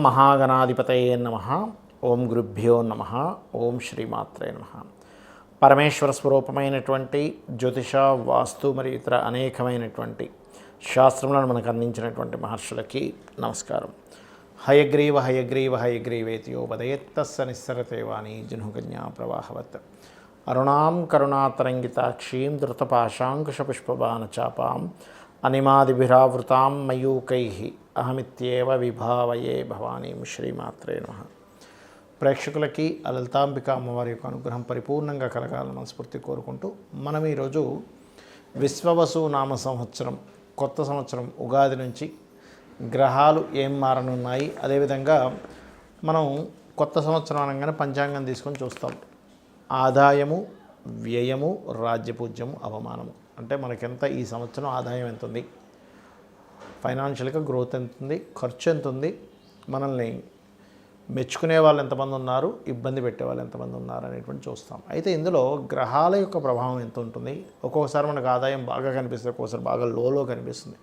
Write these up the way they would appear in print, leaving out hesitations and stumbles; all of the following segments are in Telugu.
మహాగణాధిపతయే నమః. ఓం గురుభ్యో నమః. ఓం శ్రీమాత్రే నమః. పరమేశ్వర స్వరూపమైనటువంటి జ్యోతిష, వాస్తు మరియు ఇతర అనేకమైనటువంటి శాస్త్రములను మనకు అందించినటువంటి మహర్షులకి నమస్కారం. హయగ్రీవ హయగ్రీవ హయగ్రీవేతియో వదయత్తస్స నిస్సరతే వాణి జహ్నుకన్యా ప్రవాహవత్. అరుణాం కరుణాతరంగితాక్షీం ధృతపాశాంకుశపుష్పబాణచాపాం అనిమాదిభిరావృతాం మయూకైః అహమిత్యేవ విభావయే భవానీం. శ్రీమాత్రే నమః. ప్రేక్షకులకి లలితాంబిక అమ్మవారి యొక్క అనుగ్రహం పరిపూర్ణంగా కలగాలని మనస్ఫూర్తి కోరుకుంటూ మనం ఈరోజు విశ్వవసు నామ సంవత్సరం కొత్త సంవత్సరం ఉగాది నుంచి గ్రహాలు ఏం మారనున్నాయి, అదేవిధంగా మనం కొత్త సంవత్సరం అనగానే పంచాంగం తీసుకొని చూస్తాం. ఆదాయము, వ్యయము, రాజ్యపూజ్యము, అవమానము. అంటే మనకెంత ఈ సంవత్సరం ఆదాయం ఎంత ఉంది, ఫైనాన్షియల్గా గ్రోత్ ఎంత ఉంది, ఖర్చు ఎంత ఉంది, మనల్ని మెచ్చుకునే వాళ్ళు ఎంతమంది ఉన్నారు, ఇబ్బంది పెట్టే వాళ్ళు ఎంతమంది ఉన్నారు అనేటువంటి చూస్తాం. అయితే ఇందులో గ్రహాల యొక్క ప్రభావం ఎంత ఉంటుంది. ఒక్కొక్కసారి మనకు ఆదాయం బాగా కనిపిస్తుంది, ఒక్కోసారి బాగా లోలో కనిపిస్తుంది.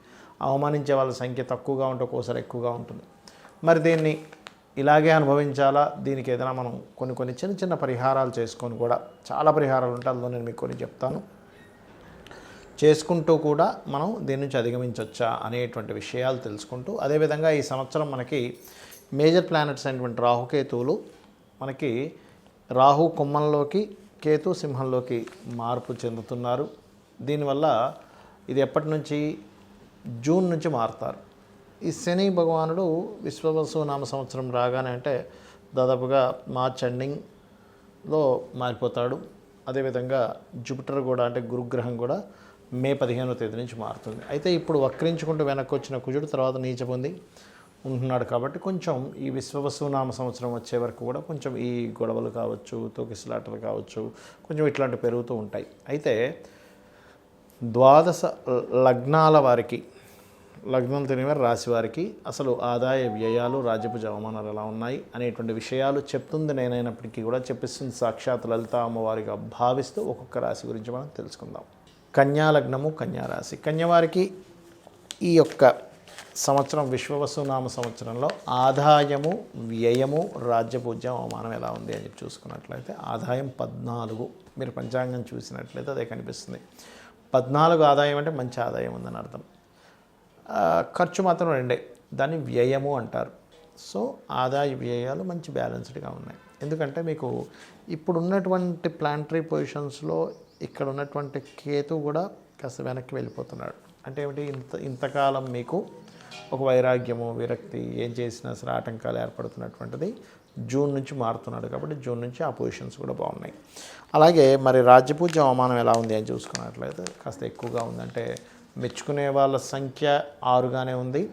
అవమానించే వాళ్ళ సంఖ్య తక్కువగా ఉంటే ఒక్కోసారి ఎక్కువగా ఉంటుంది. మరి దీన్ని ఇలాగే అనుభవించాలా, దీనికి ఏదైనా మనం కొన్ని చిన్న చిన్న పరిహారాలు చేసుకొని కూడా, చాలా పరిహారాలు ఉంటాయి, అందులో నేను మీకు కొన్ని చెప్తాను, చేసుకుంటూ కూడా మనం దీని నుంచి అధిగమించవచ్చా అనేటువంటి విషయాలు తెలుసుకుంటూ, అదేవిధంగా ఈ సంవత్సరం మనకి మేజర్ ప్లానెట్స్ అయినటువంటి రాహుకేతువులు మనకి రాహు కుంభంలోకి, కేతు సింహంలోకి మార్పు చెందుతున్నారు. దీనివల్ల ఇది ఎప్పటి నుంచి, జూన్ నుంచి మారుతారు. ఈ శని భగవానుడు విశ్వవసు నామ సంవత్సరం రాగానే అంటే దాదాపుగా మార్చ్ ఎండింగ్లో మారిపోతాడు. అదేవిధంగా జూపిటర్ కూడా, అంటే గురుగ్రహం కూడా మే 15వ తేదీ నుంచి మారుతుంది. అయితే ఇప్పుడు వక్రించుకుంటూ వెనక్కి వచ్చిన కుజుడు తర్వాత నీచ పొంది ఉంటున్నాడు. కాబట్టి కొంచెం ఈ విశ్వవసు నామ సంవత్సరం వచ్చే వరకు కూడా కొంచెం ఈ గొడవలు కావచ్చు, తోకిసలాటలు కావచ్చు, కొంచెం ఇట్లాంటివి పెరుగుతూ ఉంటాయి. అయితే 12 లగ్నాల వారికి, లగ్నం తెలియని రాశి వారికి అసలు ఆదాయ వ్యయాలు, రాజ్యపు అవమానాలు ఎలా ఉన్నాయి అనేటువంటి విషయాలు చెప్తుంది నేనైనప్పటికీ కూడా చెప్పిస్తుంది సాక్షాత్ లలిత అమ్మవారిగా భావిస్తూ ఒక్కొక్క రాశి గురించి మనం తెలుసుకుందాం. కన్యా లగ్నము, కన్యా రాశి. కన్యవారికి ఈ యొక్క సంవత్సరం విశ్వవసు నామ సంవత్సరంలో ఆదాయము, వ్యయము, రాజ్యపూజ్యం, అవమానం ఎలా ఉంది అని చూసుకున్నట్లయితే ఆదాయం 14. మీరు పంచాంగం చూసినట్లయితే అదే కనిపిస్తుంది. 14 ఆదాయం అంటే మంచి ఆదాయం ఉందని అర్థం. ఖర్చు మాత్రం 2, దాన్ని వ్యయము అంటారు. సో ఆదాయ వ్యయాలు మంచి బ్యాలెన్స్డ్గా ఉన్నాయి. ఎందుకంటే మీకు ఇప్పుడు ఉన్నటువంటి ప్లానటరీ పొజిషన్స్లో ఇక్కడ ఉన్నటువంటి కేతు కూడా కాస్త వెనక్కి వెళ్ళిపోతున్నాడు. అంటే ఏమిటి, ఇంతకాలం మీకు ఒక వైరాగ్యము, విరక్తి, ఏం చేసినా సరే ఆటంకాలు ఏర్పడుతున్నటువంటిది జూన్ నుంచి మారుతున్నాడు. కాబట్టి జూన్ నుంచి ఆ పొజిషన్స్ కూడా బాగున్నాయి. అలాగే మరి రాజ్యపూజ్య అవమానం ఎలా ఉంది అని చూసుకున్నట్లయితే కాస్త ఎక్కువగా ఉంది. అంటే మెచ్చుకునే వాళ్ళ సంఖ్య 6గానే ఉంది,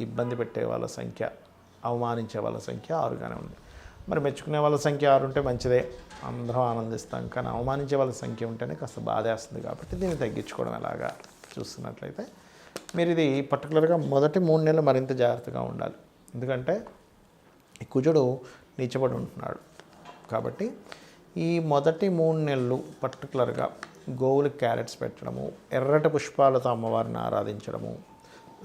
ఇబ్బంది పెట్టే వాళ్ళ సంఖ్య, అవమానించే వాళ్ళ సంఖ్య 6గానే ఉంది. మరి మెచ్చుకునే వాళ్ళ సంఖ్య 6 ఉంటే మంచిదే, అందరం ఆనందిస్తాం. కానీ అవమానించే వాళ్ళ సంఖ్య ఉంటేనే కాస్త బాధేస్తుంది. కాబట్టి దీన్ని తగ్గించుకోవడం ఎలాగా చూస్తున్నట్లయితే మీరు ఇది పర్టికులర్గా మొదటి 3 నెలలు మరింత జాగ్రత్తగా ఉండాలి. ఎందుకంటే ఈ కుజుడు నీచబడి ఉంటున్నాడు. కాబట్టి ఈ మొదటి 3 నెలలు పర్టికులర్గా గోవులకు క్యారెట్స్ పెట్టడము, ఎర్రటి పుష్పాలతో అమ్మవారిని ఆరాధించడము,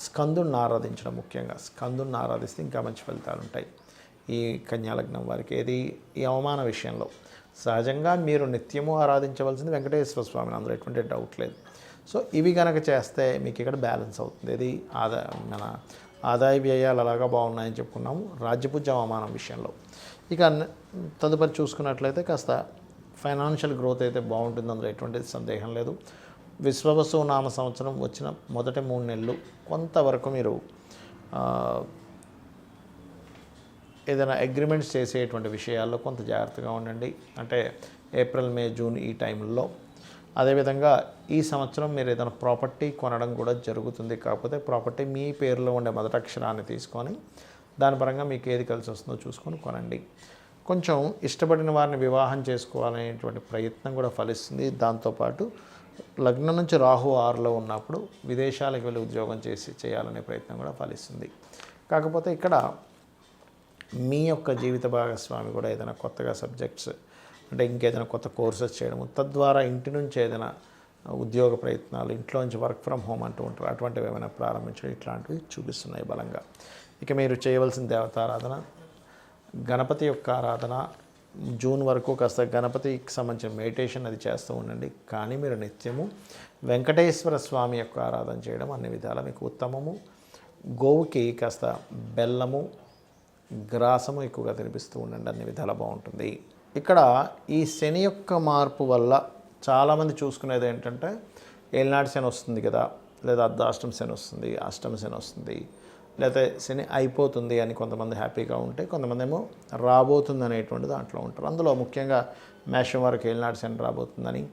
స్కందుని ఆరాధించడం, ముఖ్యంగా స్కందుని ఆరాధిస్తే ఇంకా మంచి ఫలితాలు ఉంటాయి ఈ కన్యాలగ్నం వారికి. ఏది, ఈ అవమాన విషయంలో సహజంగా మీరు నిత్యము ఆరాధించవలసింది వెంకటేశ్వర స్వామిని, అందులో ఎటువంటి డౌట్ లేదు. సో ఇవి కనుక చేస్తే మీకు ఇక్కడ బ్యాలెన్స్ అవుతుంది. ఇది మన ఆదాయ వ్యయాలు అలాగా బాగున్నాయని చెప్పుకున్నాము. రాజ్యపూజ్య అవమానం విషయంలో ఇక తదుపరి చూసుకున్నట్లయితే కాస్త ఫైనాన్షియల్ గ్రోత్ అయితే బాగుంటుంది, అందులో ఎటువంటి సందేహం లేదు. విశ్వవసు నామ సంవత్సరం వచ్చిన మొదటి 3 నెలలు కొంతవరకు మీరు ఏదైనా అగ్రిమెంట్స్ చేసేటువంటి విషయాల్లో కొంత జాగ్రత్తగా ఉండండి. అంటే ఏప్రిల్, మే, జూన్ ఈ టైంలో. అదేవిధంగా ఈ సంవత్సరం మీరు ఏదైనా ప్రాపర్టీ కొనడం కూడా జరుగుతుంది. కాకపోతే ప్రాపర్టీ మీ పేరులో ఉండే మొదటి అక్షరాన్ని తీసుకొని దాని పరంగా మీకు ఏది కలిసి వస్తుందో చూసుకొని కొనండి. కొంచెం ఇష్టపడిన వారిని వివాహం చేసుకోవాలనేటువంటి ప్రయత్నం కూడా ఫలిస్తుంది. దాంతోపాటు లగ్నం నుంచి రాహు 6లో ఉన్నప్పుడు విదేశాలకు వెళ్ళి ఉద్యోగం చేయాలనే ప్రయత్నం కూడా ఫలిస్తుంది. కాకపోతే ఇక్కడ మీ యొక్క జీవిత భాగస్వామి కూడా ఏదైనా కొత్తగా సబ్జెక్ట్స్, అంటే ఇంకేదైనా కొత్త కోర్సెస్ చేయడము, తద్వారా ఇంటి నుంచి ఏదైనా ఉద్యోగ ప్రయత్నాలు, ఇంట్లో నుంచి వర్క్ ఫ్రమ్ హోమ్ అంటూ ఉంటారు, అటువంటివి ఏమైనా ప్రారంభించడం, ఇట్లాంటివి చూపిస్తున్నాయి బలంగా. ఇక మీరు చేయవలసిన దేవతారాధన గణపతి యొక్క ఆరాధన. జూన్ వరకు కాస్త గణపతికి సంబంధించిన మెడిటేషన్ అది చేస్తూ ఉండండి. కానీ మీరు నిత్యము వెంకటేశ్వర స్వామి యొక్క ఆరాధన చేయడం అన్ని విధాలా మీకు ఉత్తమము. గోవుకి కాస్త బెల్లము గ్రాసము ఎక్కువగా తినిపిస్తూ ఉండండి, అన్ని విధాలా బాగుంటుంది. ఇక్కడ ఈ శని యొక్క మార్పు వల్ల చాలామంది చూసుకునేది ఏంటంటే ఏలినాటి శని వస్తుంది కదా, లేదా అర్ధాష్టమ శని వస్తుంది, అష్టమ శని వస్తుంది, లేకపోతే శని అయిపోతుంది అని కొంతమంది హ్యాపీగా ఉంటే, కొంతమంది ఏమో రాబోతుంది అనేటువంటి దాంట్లో ఉంటారు. అందులో ముఖ్యంగా మేషం వారికి ఏలినాటి శని రాబోతుందని,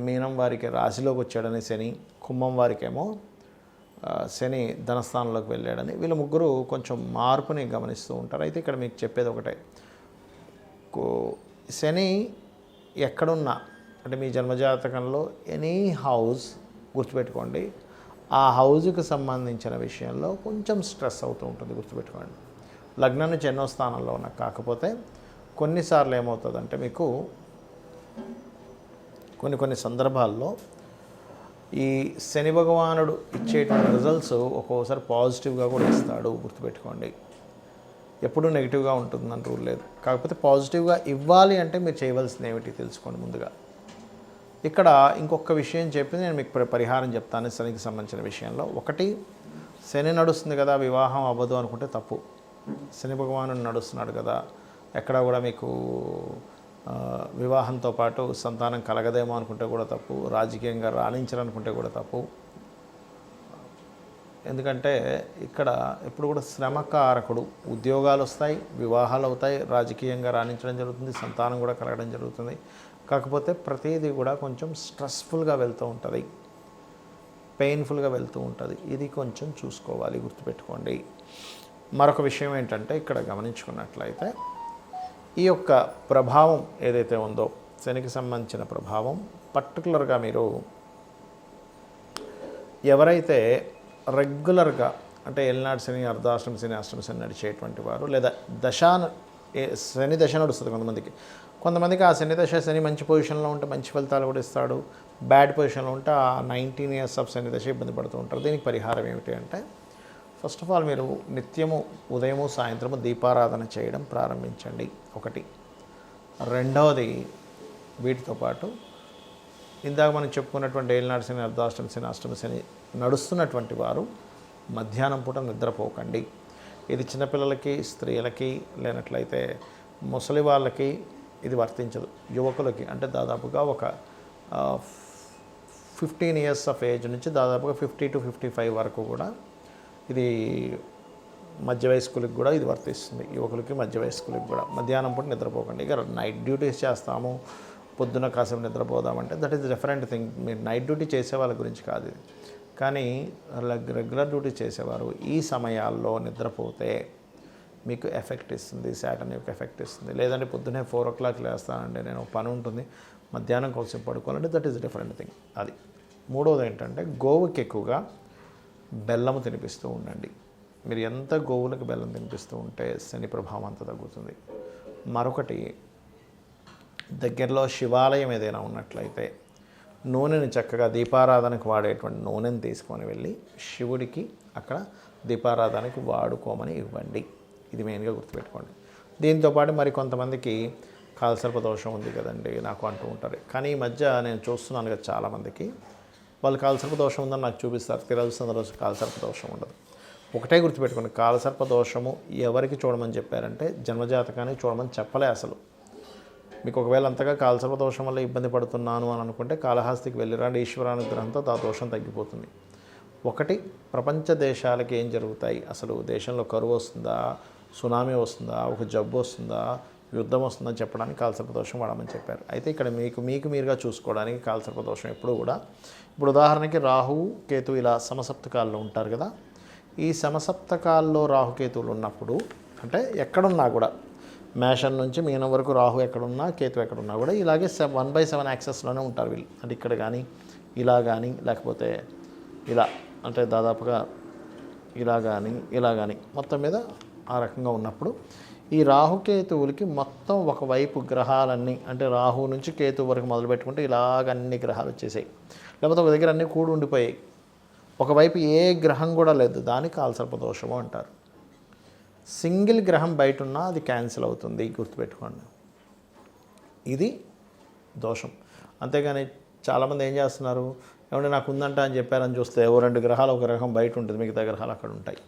మీనం వారికి రాశిలోకి వచ్చాడని శని, కుంభం వారికేమో శని ధనస్థానంలోకి వెళ్ళాడని, వీళ్ళు ముగ్గురు కొంచెం మార్పుని గమనిస్తూ ఉంటారు. అయితే ఇక్కడ మీకు చెప్పేది ఒకటే, శని ఎక్కడున్నా అంటే మీ జన్మజాతకంలో ఎనీ హౌస్ గుర్తుపెట్టుకోండి, ఆ హౌజ్కి సంబంధించిన విషయంలో కొంచెం స్ట్రెస్ అవుతూ ఉంటుంది, గుర్తుపెట్టుకోండి. లగ్నం నుంచి ఎన్నో స్థానంలో ఉన్నా, కాకపోతే కొన్నిసార్లు ఏమవుతుందంటే మీకు కొన్ని సందర్భాల్లో ఈ శని భగవానుడు ఇచ్చేటువంటి రిజల్ట్స్ ఒక్కోసారి పాజిటివ్గా కూడా ఇస్తాడు, గుర్తుపెట్టుకోండి. ఎప్పుడూ నెగిటివ్గా ఉంటుందని రూల్ లేదు. కాకపోతే పాజిటివ్గా ఇవ్వాలి అంటే మీరు చేయవలసింది ఏమిటి తెలుసుకోండి ముందుగా. ఇక్కడ ఇంకొక విషయం చెప్పి నేను మీకు పరిహారం చెప్తాను శనికి సంబంధించిన విషయంలో. ఒకటి, శని నడుస్తుంది కదా వివాహం అవ్వదు అనుకుంటే తప్పు. శని భగవానుడు నడుస్తున్నాడు కదా, ఎక్కడ కూడా మీకు వివాహంతో పాటు సంతానం కలగదేమో అనుకుంటే కూడా తప్పు. రాజకీయంగా రాణించాలనుకుంటే కూడా తప్పు. ఎందుకంటే ఇక్కడ ఎప్పుడు కూడా శ్రమకారకుడు. ఉద్యోగాలు వస్తాయి, వివాహాలు అవుతాయి, రాజకీయంగా రాణించడం జరుగుతుంది, సంతానం కూడా కలగడం జరుగుతుంది. కాకపోతే ప్రతిదీ కూడా కొంచెం స్ట్రెస్ఫుల్గా వెళ్తూ ఉంటుంది, పెయిన్ఫుల్గా వెళ్తూ ఉంటుంది. ఇది కొంచెం చూసుకోవాలి, గుర్తుపెట్టుకోండి. మరొక విషయం ఏంటంటే ఇక్కడ గమనించుకున్నట్లయితే ఈ యొక్క ప్రభావం ఏదైతే ఉందో శనికి సంబంధించిన ప్రభావం, పర్టికులర్గా మీరు ఎవరైతే రెగ్యులర్గా అంటే ఏలినాటి శని, అర్ధాష్టమ శని, అష్టమ శని నడిచేటువంటి వారు, లేదా శని దశ నడుస్తుంది కొంతమందికి ఆ శని దశ, శని మంచి పొజిషన్లో ఉంటే మంచి ఫలితాలు కూడా ఇస్తాడు, బ్యాడ్ పొజిషన్లో ఉంటే ఆ 19 years ఆఫ్ శని దశ ఇబ్బంది పడుతూ ఉంటారు. దీనికి పరిహారం ఏమిటి అంటే, ఫస్ట్ ఆఫ్ ఆల్ మీరు నిత్యము ఉదయము సాయంత్రము దీపారాధన చేయడం ప్రారంభించండి, ఒకటి. రెండవది, వీటితో పాటు ఇందాక మనం చెప్పుకున్నటువంటి ఏలినాటి శని, అర్ధాష్టమ శని, అష్టమ శని నడుస్తున్నటువంటి వారు మధ్యాహ్నం పూట నిద్రపోకండి. ఇది చిన్నపిల్లలకి, స్త్రీలకి, లేనట్లయితే ముసలి వాళ్ళకి ఇది వర్తించదు. యువకులకి అంటే దాదాపుగా ఒక 15 years ఆఫ్ ఏజ్ నుంచి దాదాపుగా 50 to 55 వరకు కూడా ఇది మధ్య వయస్కులకు కూడా ఇది వర్తిస్తుంది. యువకులకి, మధ్య వయస్కులకు కూడా మధ్యాహ్నం పూట నిద్రపోకండి. ఇక నైట్ డ్యూటీస్ చేస్తాము, పొద్దున్న కాసేపు నిద్రపోదామంటే దట్ ఈస్ డిఫరెంట్ థింగ్. మీరు నైట్ డ్యూటీ చేసే వాళ్ళ గురించి కాదు ఇది. కానీ రెగ్యులర్ డ్యూటీ చేసేవారు ఈ సమయాల్లో నిద్రపోతే మీకు ఎఫెక్ట్ ఇస్తుంది, శాటర్న్ యొక్క ఎఫెక్ట్ ఇస్తుంది. లేదంటే పొద్దున్నే 4 o'clock లేస్తానండి, నేను పని ఉంటుంది, మధ్యాహ్నం కోసం పడుకోవాలంటే దట్ ఈస్ డిఫరెంట్ థింగ్. అది. మూడవది ఏంటంటే గోవుకి ఎక్కువగా బెల్లము తినిపిస్తూ ఉండండి. మీరు ఎంత గోవులకు బెల్లం తినిపిస్తూ ఉంటే శని ప్రభావం అంత తగ్గుతుంది. మరొకటి, దగ్గరలో శివాలయం ఏదైనా ఉన్నట్లయితే నూనెని చక్కగా దీపారాధనకు వాడేటువంటి నూనెని తీసుకొని వెళ్ళి శివుడికి అక్కడ దీపారాధనకి వాడుకోమని ఇవ్వండి. ఇది మెయిన్గా గుర్తుపెట్టుకోండి. దీంతోపాటు మరి కొంతమందికి కాలసర్ప దోషం ఉంది కదండి నాకు అంటూ ఉంటారు. కానీ ఈ మధ్య నేను చూస్తున్నాను కదా చాలామందికి వాళ్ళు కాలసర్ప దోషం ఉందని నాకు చూపిస్తారు, తిరగల్సిన రోజు కాలసర్ప దోషం ఉండదు. ఒకటే గుర్తుపెట్టుకోండి, కాలసర్ప దోషము ఎవరికి చూడమని చెప్పారంటే జన్మజాతకాన్ని చూడమని చెప్పలే అసలు. మీకు ఒకవేళ అంతగా కాలసర్ప దోషం వల్ల ఇబ్బంది పడుతున్నాను అని అనుకుంటే కాళహస్తికి వెళ్ళిరండి, ఈశ్వరానుగ్రహంతో ఆ దోషం తగ్గిపోతుంది. ఒకటి, ప్రపంచ దేశాలకి ఏం జరుగుతాయి, అసలు దేశంలో కరువు వస్తుందా, సునామీ వస్తుందా, ఒక జబ్బు వస్తుందా, యుద్ధం వస్తుందని చెప్పడానికి కాలసర్ప దోషం వాడమని చెప్పారు. అయితే ఇక్కడ మీకు మీరుగా చూసుకోవడానికి కాలసర్ప దోషం ఎప్పుడు కూడా, ఇప్పుడు ఉదాహరణకి రాహువు కేతు ఇలా సమసప్తకాల్లో ఉంటారు కదా, ఈ సమసప్తకాల్లో రాహుకేతువులు ఉన్నప్పుడు అంటే ఎక్కడున్నా కూడా మేషం నుంచి మీనం వరకు రాహు ఎక్కడున్నా, కేతు ఎక్కడున్నా కూడా ఇలాగే 1/7 యాక్సెస్లోనే ఉంటారు వీళ్ళు. అంటే ఇక్కడ కానీ ఇలా కానీ లేకపోతే ఇలా, అంటే దాదాపుగా ఇలా కానీ మొత్తం మీద ఆ రకంగా ఉన్నప్పుడు ఈ రాహుకేతువులకి మొత్తం ఒకవైపు గ్రహాలన్నీ, అంటే రాహు నుంచి కేతు వరకు మొదలు పెట్టుకుంటే ఇలాగ అన్ని గ్రహాలు వచ్చేసాయి, లేకపోతే ఒక దగ్గర అన్నీ కూడి ఉండిపోయాయి, ఒకవైపు ఏ గ్రహం కూడా లేదు, దాన్ని కాలసర్ప దోషము అంటారు. సింగిల్ గ్రహం బయట ఉన్నా అది క్యాన్సిల్ అవుతుంది, గుర్తుపెట్టుకోండి. ఇది దోషం. అంతేగాని చాలామంది ఏం చేస్తున్నారు, ఏమంటే నాకు ఉందంట అని చెప్పారని చూస్తే ఓ 2 గ్రహాలు ఒక గ్రహం బయట ఉంటుంది, మిగతా గ్రహాలు అక్కడ ఉంటాయి.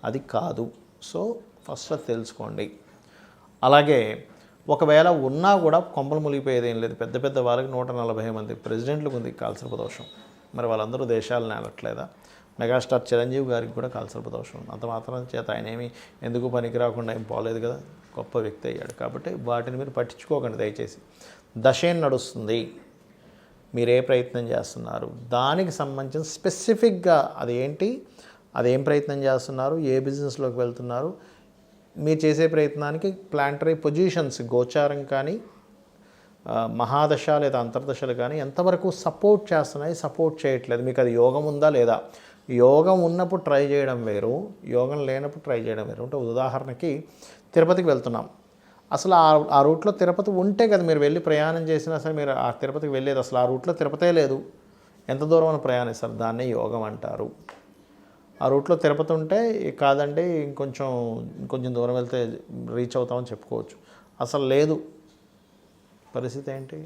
అది కాదు. సో ఫస్ట్ అది తెలుసుకోండి. అలాగే ఒకవేళ ఉన్నా కూడా కొంపలు మునిగిపోయేది ఏం లేదు. పెద్ద పెద్ద వాళ్ళకి 140 మంది ప్రెసిడెంట్లకు ఉంది కాలసర్ప దోషం. మరి వాళ్ళందరూ దేశాలను ఏలట్లేదా? మెగాస్టార్ చిరంజీవి గారికి కూడా కాలసర్ప దోషం. అంత మాత్రం చేత ఆయన ఏమి ఎందుకు పనికి రాకుండా ఏం పోలేదు కదా, గొప్ప వ్యక్తి అయ్యాడు. కాబట్టి వాటిని మీరు పట్టించుకోకండి దయచేసి. దశేం నడుస్తుంది, మీరు ఏ ప్రయత్నం చేస్తున్నారు, దానికి సంబంధించిన స్పెసిఫిక్గా అదేంటి, అదేం ప్రయత్నం చేస్తున్నారు, ఏ బిజినెస్లోకి వెళ్తున్నారు, మీరు చేసే ప్రయత్నానికి ప్లాంటరీ పొజిషన్స్ గోచారం కానీ మహాదశ లేదా అంతర్దశలు కానీ ఎంతవరకు సపోర్ట్ చేస్తున్నాయి, సపోర్ట్ చేయట్లేదు, మీకు అది యోగం ఉందా లేదా. యోగం ఉన్నప్పుడు ట్రై చేయడం వేరు, యోగం లేనప్పుడు ట్రై చేయడం వేరు. అంటే ఉదాహరణకి తిరుపతికి వెళ్తున్నాం, అసలు ఆ రూట్లో తిరుపతి ఉంటే కదా మీరు వెళ్ళి ప్రయాణం చేసినా సరే మీరు ఆ తిరుపతికి వెళ్ళేది. అసలు ఆ రూట్లో తిరుపతే లేదు, ఎంత దూరం అని ప్రయాణిస్తారు, దాన్నే యోగం అంటారు. ఆ రూట్లో తిరుపతి ఉంటే కాదండి ఇంకొంచెం దూరం వెళ్తే రీచ్ అవుతామని చెప్పుకోవచ్చు. అసలు లేదు, పరిస్థితి ఏంటి?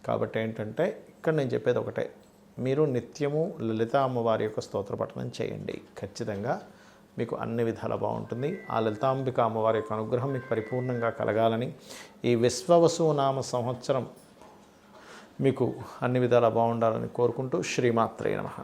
కాబట్టి ఏంటంటే ఇక్కడ నేను చెప్పేది ఒకటే, మీరు నిత్యము లలిత అమ్మవారి యొక్క స్తోత్ర పఠనం చేయండి. ఖచ్చితంగా మీకు అన్ని విధాలా బాగుంటుంది. ఆ లలితాంబిక అమ్మవారి యొక్క అనుగ్రహం మీకు పరిపూర్ణంగా కలగాలని, ఈ విశ్వవసు నామ సంవత్సరం మీకు అన్ని విధాలా బాగుండాలని కోరుకుంటూ శ్రీమాత్రే నమః.